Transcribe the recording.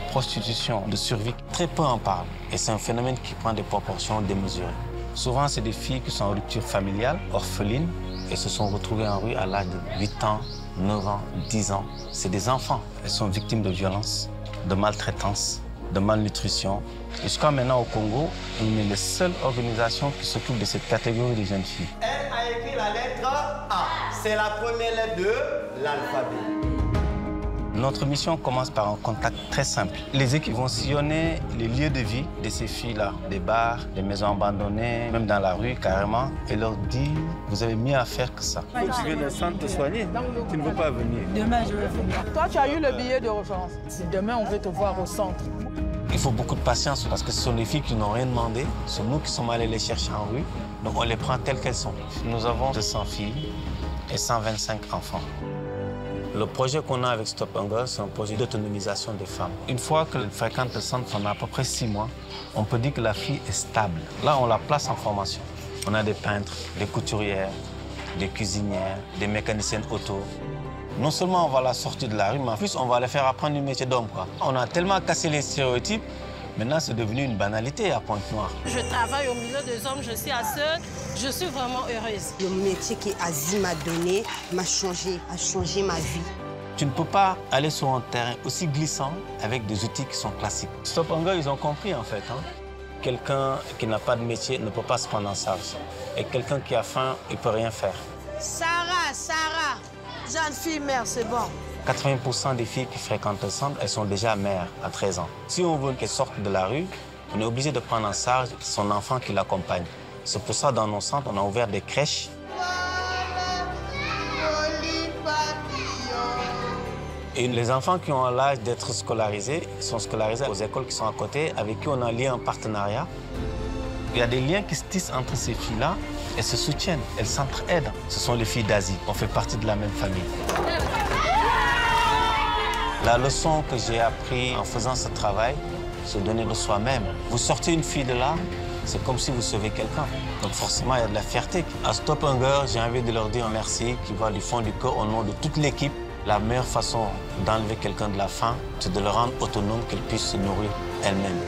prostitution de survie, très peu en parlent. Et c'est un phénomène qui prend des proportions démesurées. Souvent, c'est des filles qui sont en rupture familiale, orphelines, et se sont retrouvées en rue à l'âge de 8 ans, 9 ans, 10 ans. C'est des enfants. Elles sont victimes de violences, de maltraitance, de malnutrition. Jusqu'à maintenant, au Congo, on est la seule organisation qui s'occupe de cette catégorie de jeunes filles. Elle a écrit la lettre A. C'est la première lettre de l'alphabet. Notre mission commence par un contact très simple. Les équipes vont sillonner les lieux de vie de ces filles-là, des bars, des maisons abandonnées, même dans la rue carrément, et leur dire « vous avez mieux à faire que ça ». Tu viens d'un centre te soigner, tu ne veux pas venir. Demain, je vais venir. Toi, tu as eu le billet de référence. Si demain, on veut te voir au centre. Il faut beaucoup de patience parce que ce sont des filles qui n'ont rien demandé. C'est nous qui sommes allés les chercher en rue, donc on les prend telles qu'elles sont. Nous avons 200 filles et 125 enfants. Le projet qu'on a avec Stop Hunger, c'est un projet d'autonomisation des femmes. Une fois qu'elle fréquente le centre pendant à peu près 6 mois, on peut dire que la fille est stable. Là, on la place en formation. On a des peintres, des couturières, des cuisinières, des mécaniciennes auto. Non seulement on va la sortir de la rue, mais en plus, on va la faire apprendre le métier d'homme. On a tellement cassé les stéréotypes, maintenant, c'est devenu une banalité à Pointe-Noire. Je travaille au milieu des hommes, je suis à seule, je suis vraiment heureuse. Le métier qu'Asie m'a donné m'a changé, a changé ma vie. Tu ne peux pas aller sur un terrain aussi glissant avec des outils qui sont classiques. Stop Hunger, ils ont compris, en fait. Quelqu'un qui n'a pas de métier ne peut pas se prendre en charge. Et quelqu'un qui a faim, il ne peut rien faire. Sarah, jeune fille mère, c'est bon. 80% des filles qui fréquentent le centre, elles sont déjà mères à 13 ans. Si on veut qu'elles sortent de la rue, on est obligé de prendre en charge son enfant qui l'accompagne. C'est pour ça, dans nos centres, on a ouvert des crèches. Et les enfants qui ont l'âge d'être scolarisés sont scolarisés aux écoles qui sont à côté, avec qui on a lié un partenariat. Il y a des liens qui se tissent entre ces filles-là. Elles se soutiennent, elles s'entraident. Ce sont les filles d'Asie. On fait partie de la même famille. La leçon que j'ai apprise en faisant ce travail, c'est donner de soi-même. Vous sortez une fille de là, c'est comme si vous sauvez quelqu'un. Donc forcément, il y a de la fierté. À Stop Hunger, j'ai envie de leur dire merci, qui va du fond du cœur, au nom de toute l'équipe. La meilleure façon d'enlever quelqu'un de la faim, c'est de le rendre autonome, qu'elle puisse se nourrir elle-même.